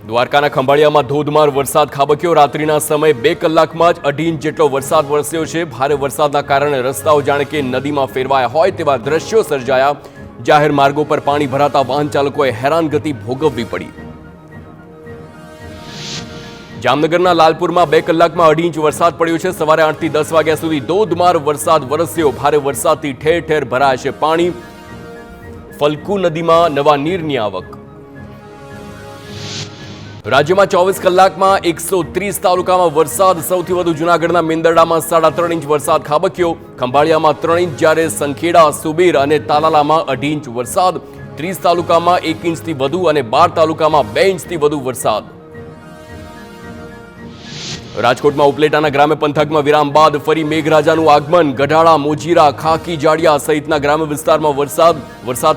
દ્વારકાના ખંભાળિયામાં ધોધમાર વરસાદ ખાબક્યો। રાત્રિના સમયે 2 કલાકમાં જ 2.5 ઇંચ જેટલો વરસાદ વરસ્યો છે। ભારે વરસાદના કારણે રસ્તાઓ જાણે કે નદીમાં ફેરવાયા હોય તેવા દ્રશ્યો સર્જાયા। જાહેર માર્ગો પર પાણી ભરાતા વાહન ચાલકોએ હેરાનગતિ ભોગવવી પડી। જામનગરના લાલપુરમાં 2 કલાકમાં 2.5 ઇંચ વરસાદ પડ્યો છે। સવારે 8 થી 10 વાગ્યા સુધી ધોધમાર વરસાદ વરસ્યો। ભારે વરસાદથી ઠેર ઠેર ભરાયા છે પાણી। ફલકુ નદીમાં નવા નીરની આવક। રાજ્યમાં 24 કલાકમાં 130 તાલુકામાં વરસાદ। સૌથી વધુ જૂનાગઢના મેંદરડામાં 3.5 ઇંચ વરસાદ ખાબક્યો। ખંભાળિયામાં 3 ઇંચ જ્યારે સંખેડા, સુબીર અને તાલાલામાં 2.5 ઇંચ વરસાદ। 30 તાલુકામાં 1 ઇંચથી વધુ અને 12 તાલુકામાં 2 ઇંચથી વધુ વરસાદ। રાજકોટમાં ઉપલેટાના ગ્રામ્ય પંથકમાં વિરામ બાદ ફરી મેઘરાજાનું આગમન। ગઢાળા, મોજીરા, ખાકી જાડિયા સહિતના ગ્રામ્ય વિસ્તારમાં વરસાદ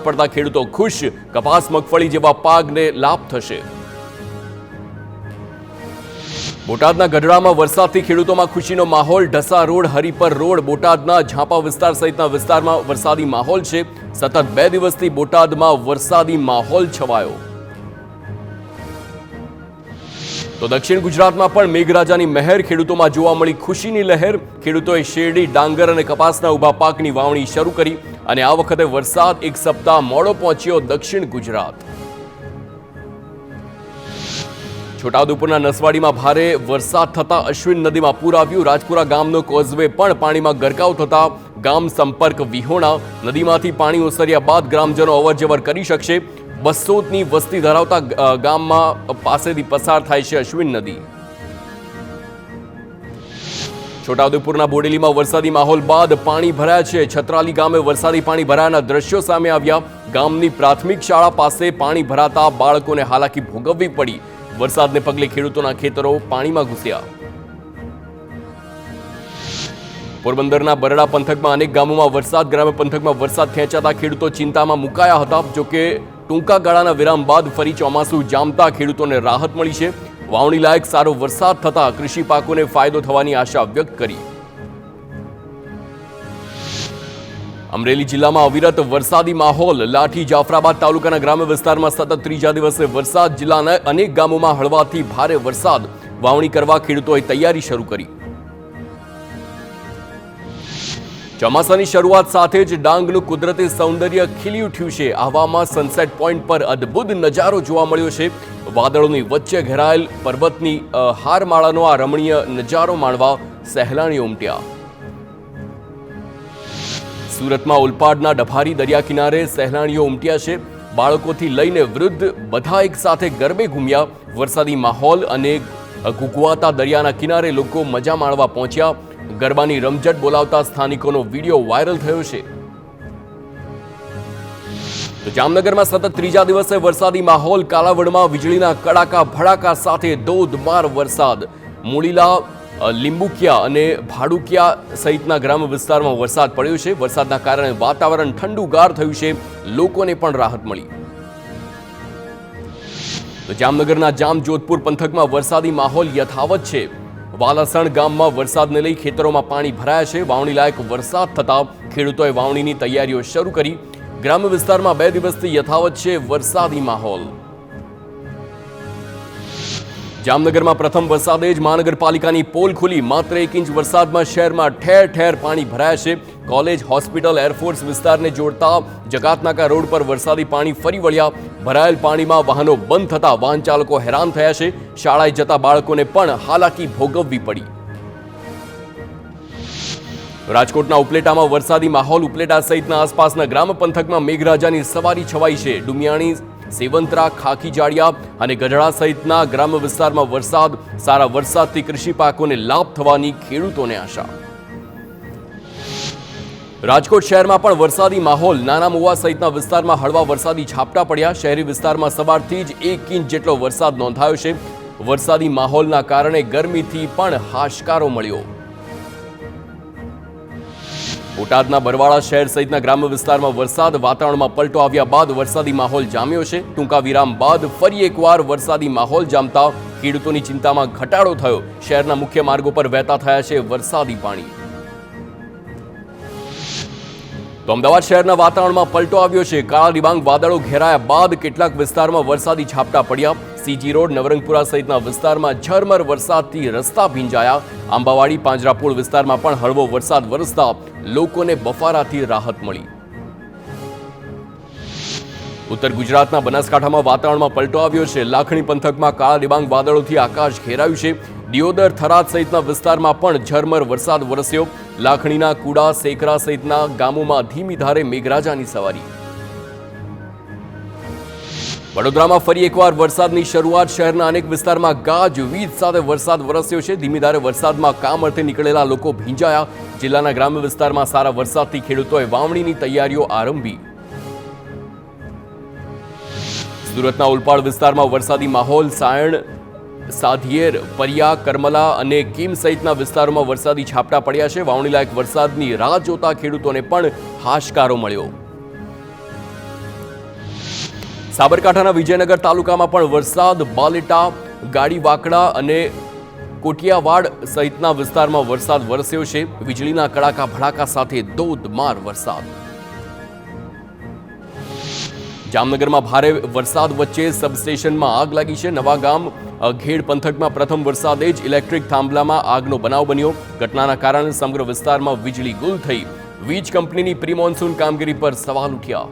પડતા ખેડૂતો ખુશ। કપાસ, મગફળી જેવા પાકને લાભ થશે। બોટાદના ગઢડામાં વરસાદથી ખેડૂતોમાં ખુશીનો માહોલ। ઢસા રોડ, હરિપર રોડ, બોટાદના ઝાંપા વિસ્તાર સહિતના વિસ્તારમાં વરસાદી માહોલ છે। સતત 2 દિવસથી બોટાદમાં વરસાદી માહોલ છવાયો। તો દક્ષિણ ગુજરાતમાં પણ મેઘરાજાની મહેર। ખેડૂતોમાં જોવા મળી ખુશીની લહેર। ખેડૂતોએ શેરડી, ડાંગર અને કપાસના ઊભા પાકની વાવણી શરૂ કરી અને આ વખતે વરસાદ 1 સપ્તાહ મોડો પહોંચ્યો દક્ષિણ ગુજરાત। છોટાઉદેપુરના નસવાડીમાં ભારે વરસાદ થતા અશ્વિન નદીમાં પૂર આવ્યું। રાજપુરા ગામનો કોઝવે પણ પાણીમાં ગરકાવ થતા ગામ સંપર્ક વિહોણા। નદીમાંથી પાણી ઓસર્યા બાદ ગ્રામજનો અવરજવર કરી શકશે। 200ની વસ્તી ધરાવતા ગામમાં પાસેથી પસાર થાય છે અશ્વિન નદી। છોટાઉદેપુરના બોડેલીમાં વરસાદી માહોલ બાદ પાણી ભરાયા છે। છત્રાલી ગામે વરસાદી પાણી ભરાયાના દ્રશ્યો સામે આવ્યા। ગામની પ્રાથમિક શાળા પાસે પાણી ભરાતા બાળકોને હાલાકી ભોગવવી પડી। વરસાદને પગલે ખેડૂતોના ખેતરો પાણીમાં ઘૂસ્યા। પોરબંદરના બરડા પંથકમાં અનેક ગામોમાં વરસાદ। ગ્રામ્ય પંથકમાં વરસાદ ખેંચાતા ખેડૂતો ચિંતામાં મુકાયા હતા। જોકે ટૂંકા ગાળાના વિરામ બાદ ફરી ચોમાસું જામતા ખેડૂતોને રાહત મળી છે। વાવણી લાયક સારો વરસાદ થતા કૃષિ પાકોને ફાયદો થવાની આશા વ્યક્ત કરી। અમરેલી જિલ્લામાં અવિરત વરસાદી માહોલ। લાઠી, જાફરાબાદ તાલુકાના ગ્રામ્ય વિસ્તારમાં સતત 3જા દિવસે વરસાદ। જિલ્લાના અનેક ગામોમાં હળવાથી ભારે વરસાદ। વાવણી કરવા ખેડૂતોએ તૈયારી શરૂ કરી। ચોમાસાની શરૂઆત સાથે જ ડાંગનું કુદરતી સૌંદર્ય ખીલી ઉઠ્યું છે। આવામાં સનસેટ પોઈન્ટ પર અદ્ભુત નજારો જોવા મળ્યો છે। વાદળોની વચ્ચે ઘેરાયેલ પર્વતની હારમાળાનો આ રમણીય નજારો માણવા સહેલાણીઓ ઉમટ્યા। સુરતમાં ઓલપાડના ડભારી દરિયા કિનારે સહેલાણીઓ ઉમટ્યા છે। બાળકોથી લઈને વૃદ્ધ બધા એક સાથે ગરબે ઘૂમ્યા। વરસાદી માહોલ અને ઘૂઘવાતા દરિયાના કિનારે લોકો મજા માણવા પહોંચ્યા। ગરબાની રમઝટ બોલાવતા સ્થાનિકોનો વિડીયો વાયરલ થયો છે। તો જામનગરમાં સતત 3જા દિવસે વરસાદી માહોલ। કાલાવડમાં વીજળીના કડાકા ભડાકા સાથે ધોધમાર વરસાદ। મૂળીલા, લીંબુકિયા અને ભાડુકિયા સહિતના ગ્રામ્ય વિસ્તારમાં વરસાદ પડ્યો છે। વરસાદના કારણે વાતાવરણ ઠંડુગાર થયું છે। લોકોને પણ રાહત મળી। તો જામનગરના જામજોધપુર પંથકમાં વરસાદી માહોલ યથાવત છે। વાલાસણ ગામમાં વરસાદને લઈ ખેતરોમાં પાણી ભરાયા છે। વાવણી લાયક વરસાદ થતા ખેડૂતોએ વાવણીની તૈયારીઓ શરૂ કરી। ગ્રામ્ય વિસ્તારમાં 2 દિવસથી યથાવત છે વરસાદી માહોલ। જામનગરમાં પ્રથમ વરસાદે જ મહાનગરપાલિકાની પોલ ખુલી। માત્ર 1 ઇંચ વરસાદમાં શહેરમાં ઠેર ઠેર પાણી ભરાયા છે। કોલેજ, હોસ્પિટલ, એરફોર્સ વિસ્તારને જોડતા જકાતનાકા રોડ પર વરસાદી પાણી ફરી વળ્યા। ભરાયેલ પાણીમાં વાહનો બંધ થતા વાહન ચાલકો હેરાન થયા છે। શાળાએ જતા બાળકોને પણ હાલાકી ભોગવવી પડી। રાજકોટના ઉપલેટામાં વરસાદી માહોલ। ઉપલેટા સહિતના આસપાસના ગ્રામ પંથકમાં મેઘરાજાની સવારી છવાઈ છે। ડુમિયાણી, સેવંતરા, ખાકી જાડિયા અને ગઢડા સહિતના ગ્રામ્ય વિસ્તારમાં વરસાદ। સારા વરસાદથી કૃષિ પાકોને લાભ થવાની ખેડૂતોને આશા। રાજકોટ શહેરમાં પણ વરસાદી માહોલ। નાના મુવા સહિતના વિસ્તારમાં હળવા વરસાદી ઝાપટા પડ્યા। શહેરી વિસ્તારમાં સવારથી જ 1 ઇંચ જેટલો વરસાદ નોંધાયો છે। વરસાદી માહોલના કારણે ગરમીથી પણ હાશકારો મળ્યો। બોટાદના બરવાળા શહેર સહિતના ગ્રામ્ય વિસ્તારમાં વરસાદ। વાતાવરણમાં પલટો આવ્યા બાદ વરસાદી માહોલ જામ્યો છે। ટૂંકા વિરામ બાદ ફરી એકવાર વરસાદી માહોલ જામતા ખેડૂતોની ચિંતામાં ઘટાડો થયો। શહેરના મુખ્ય માર્ગો પર વહેતા થયા છે વરસાદી પાણી। તો અમદાવાદ શહેરના વાતાવરણમાં પલટો આવ્યો છે. કાળા ડિબાંગ વાદળો ઘેરાયા બાદ કેટલાક વિસ્તારમાં વરસાદી ઝાપટા પડ્યા. સીજી રોડ, નવરંગપુરા સહિતના વિસ્તારમાં ઝરમર વરસાદથી રસ્તા ભીંજાયા. આંબાવાડી, પાંજરાપોળ વિસ્તારમાં પણ હળવો વરસાદ વરસતા લોકોને બફારાથી રાહત મળી. ઉત્તર ગુજરાતના બનાસકાંઠામાં વાતાવરણમાં પલટો આવ્યો છે. લાખણી પંથકમાં કાળા ડિબાંગ વાદળોથી આકાશ ઘેરાયું છે. દિયોદર, થરાદ સહિતના વિસ્તારમાં પણ ઝરમર વરસાદ વરસ્યો. લાખણીના કુડા, સેકરા સહિતના ગામોમાં ધીમી ધારે મેઘરાજાની સવારી. વડોદરામાં ફરી એકવાર વરસાદની શરૂઆત. શહેરના અનેક વિસ્તારમાં ગાજવીજ સાથે વરસાદ વરસ્યો છે. ધીમી ધારે વરસાદમાં કામ અર્થે નીકળેલા લોકો ભીંજાયા. જિલ્લાના ગ્રામ્ય વિસ્તારમાં સારા વરસાદથી ખેડૂતોએ વાવણીની તૈયારીઓ આરંભી. સુરતના ઉલપાડ વિસ્તારમાં વરસાદી માહોલ. સાયણ, સાધિયેર, પરિયા, કરમલા અને કીમ સહિતના વિસ્તારોમાં વરસાદી ઝાપટા પડ્યા છે. વાવણીલાયક વરસાદની રાહ જોતા ખેડૂતોને પણ હાશકારો મળ્યો. સાબરકાંઠાના વિજયનગર તાલુકામાં પણ વરસાદ. બાલેટા, ગાડીવાકડા અને કોટિયાવાડ સહિતના વિસ્તારમાં વરસાદ વરસ્યો છે. વીજળીના કડાકા ભડાકા સાથે ધોધમાર વરસાદ. જામનગરમાં ભારે વરસાદ વચ્ચે સબસ્ટેશનમાં આગ લાગી છે. નવાગામ ઘેડ પંથકમાં પ્રથમ વરસાદે જ ઇલેક્ટ્રિક થાંભલામાં આગનો બનાવ બન્યો. ઘટનાના કારણે સમગ્ર વિસ્તારમાં વીજળી ગુલ થઈ. વીજ કંપનીની પ્રી મોન્સૂન કામગીરી પર સવાલ ઉઠ્યા.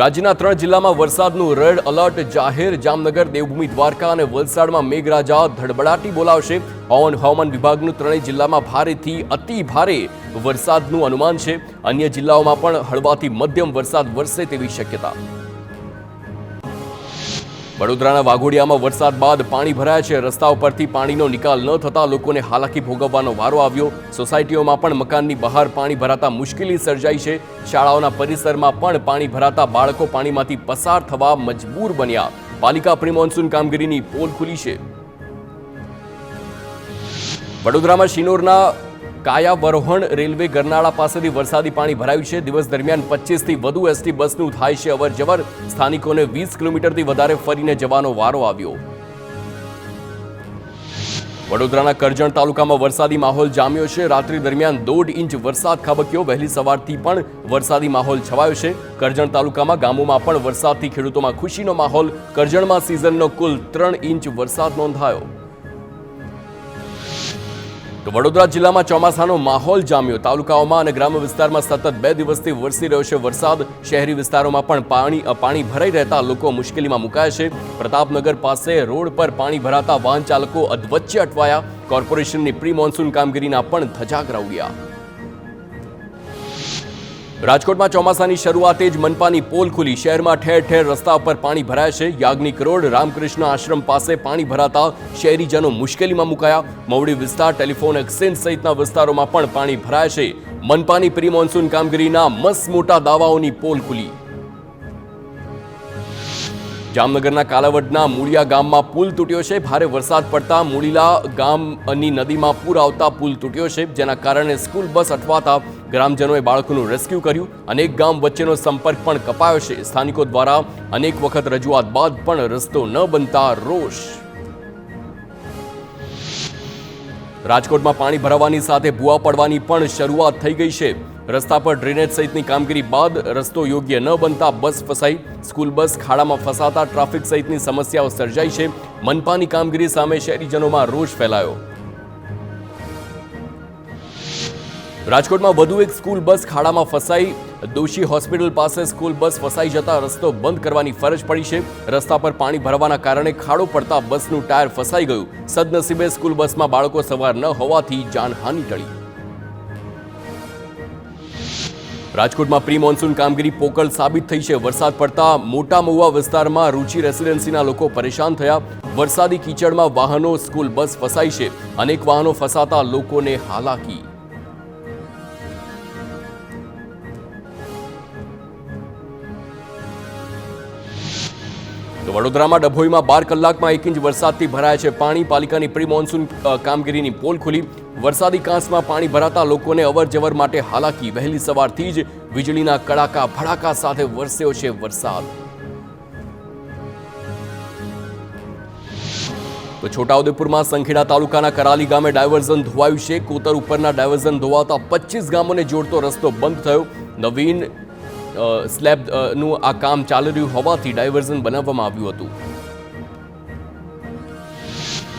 રાજ્યના 3 જિલ્લામાં વરસાદનું રેડ એલર્ટ જાહેર. જામનગર, દેવભૂમિ દ્વારકા અને વલસાડમાં મેઘરાજા ધડબડાટી બોલાવશે. હવામાન વિભાગનું 3 જિલ્લામાં ભારેથી અતિ ભારે વરસાદનું અનુમાન છે. અન્ય જિલ્લાઓમાં પણ હળવાથી મધ્યમ વરસાદ વરસે તેવી શક્યતા. વડોદરાના વાઘોડિયામાં વરસાદ બાદ પાણી ભરાયા છે. રસ્તાઓ પરથી પાણીનો નિકાલ ન થતા લોકોને હાલાકી ભોગવવાનો વારો આવ્યો. સોસાયટીઓમાં પણ મકાનની બહાર પાણી ભરાતા મુશ્કેલી સર્જાઈ છે. શાળાઓના પરિસરમાં પણ પાણી ભરાતા બાળકો પાણીમાંથી પસાર થવા મજબૂર બન્યા. પાલિકા પ્રી મોન્સૂન કામગીરીની પોલ ખુલી છે. વડોદરામાં શિનોરના કાયાવરોહણ રેલવે ગરનાળા પાસેથી વરસાદી પાણી ભરાયું છે. દિવસ દરમિયાન 25થી વધુ એસટી બસનું થાય છે અવરજવર. સ્થાનિકોને 20 કિલોમીટરથી વધારે ફરીને જવાનો વારો આવ્યો. વડોદરાના કરજણ તાલુકામાં વરસાદી માહોલ જામ્યો છે. રાત્રિ દરમિયાન 1.5 ઇંચ વરસાદ ખાબક્યો. વહેલી સવારથી પણ વરસાદી માહોલ છવાયો છે. કરજણ તાલુકામાં ગામોમાં પણ વરસાદથી ખેડૂતોમાં ખુશીનો માહોલ. કરજણમાં સિઝનનો કુલ 3 ઇંચ વરસાદ નોંધાયો. તો વડોદરા જિલ્લામાં ચોમાસાનો માહોલ જામ્યો. તાલુકાઓમાં અને ગ્રામ્ય વિસ્તારમાં સતત 2 દિવસથી વરસી રહ્યો છે વરસાદ. શહેરી વિસ્તારોમાં પણ પાણી ભરાઈ રહેતા લોકો મુશ્કેલીમાં મુકાયા છે. પ્રતાપનગર પાસે રોડ પર પાણી ભરાતા વાહન ચાલકો અધવચ્ચે અટવાયા. કોર્પોરેશનની પ્રી મોન્સૂન કામગીરીના પણ ધજાગરા ઉડ્યા. રાજકોટમાં ચોમાસાની શરૂઆતે જ મનપાની પોલ ખુલી. શહેરમાં ઠેર ઠેર રસ્તા પર પાણી ભરાયા છે. યાજ્ઞિક રોડ, રામકૃષ્ણ આશ્રમ પાસે પાણી ભરાતા શહેરીજનો મુશ્કેલીમાં મુકાયા. મવડી વિસ્તાર, ટેલિફોન એક્સચેન્જ સહિતના વિસ્તારોમાં પણ પાણી ભરાયા છે. મનપાની પ્રી મોન્સૂન કામગીરીના મસમોટા દાવાઓની પોલ ખુલી. જામનગરના કાલાવડના મૂળિયા ગામમાં પુલ તૂટ્યો છે. ભારે વરસાદ પડતા મૂળીલા ગામની નદીમાં પૂર આવતા પુલ તૂટ્યો છે, જેના કારણે સ્કૂલ બસ અટવાતા ગ્રામજનોએ બાળકોનું રેસ્ક્યુ કર્યું. અનેક ગામ વચ્ચેનો સંપર્ક પણ કપાયો છે. સ્થાનિકો દ્વારા અનેક વખત રજૂઆત બાદ પણ રસ્તો ન બનતા રોષ. રાજકોટમાં પાણી ભરાવાની સાથે ભૂવા પડવાની પણ શરૂઆત થઈ ગઈ છે. રસ્તા પર ડ્રેનેજ સહિતની કામગીરી બાદ રસ્તો યોગ્ય ન બનતા બસ ફસાઈ. સ્કૂલ બસ ખાડામાં ફસાતા ટ્રાફિક સહિતની સમસ્યાઓ સર્જાઈ છે. મનપાની કામગીરી સામે શહેરીજનોમાં રોષ ફેલાયો. રાજકોટમાં વધુ એક સ્કૂલ બસ ખાડામાં ફસાઈ. દોશી હોસ્પિટલ પાસે સ્કૂલ બસ ફસાઈ જતા રસ્તો બંધ કરવાની ફરજ પડી છે. રસ્તા પર પાણી ભરવાના કારણે ખાડો પડતા બસનું ટાયર ફસાઈ ગયું. સદનસીબે સ્કૂલ બસમાં બાળકો સવાર ન હોવાથી જાનહાનિ ટળી. રાજકોટમાં પ્રી મોન્સૂન કામગીરી પોકળ સાબિત થઈ છે. વરસાદ પડતા મોટા મહુવા વિસ્તારમાં રૂચિ રેસિડેન્સીના લોકો પરેશાન થયા. વરસાદી કીચડમાં વાહનો, સ્કૂલ બસ ફસાઈ છે. અનેક વાહનો ફસાતા લોકોને હાલાકી. તો વડોદરામાં ડભોઈમાં 12 કલાકમાં 1 ઇંચ વરસાદથી ભરાયા છે પાણી. પાલિકાની પ્રી મોન્સૂન કામગીરીની પોલ ખુલી. વરસાદી કાંસમાં પાણી ભરાતા લોકોને અવરજવર માટે હાલાકી. વહેલી સવારથી જ વીજળીના કડાકા ભડાકા સાથે વરસ્યો છે વરસાદ. તો છોટાઉદેપુરમાં સંખેડા તાલુકાના કરાલી ગામે ડાયવર્ઝન ધોવાયું છે. કોતર ઉપરના ડાયવર્ઝન ધોવાતા 25 ગામોને જોડતો રસ્તો બંધ થયો. નવીન સ્લેબનું આ કામ ચાલી રહ્યું હોવાથી ડાયવર્ઝન બનાવવામાં આવ્યું હતું.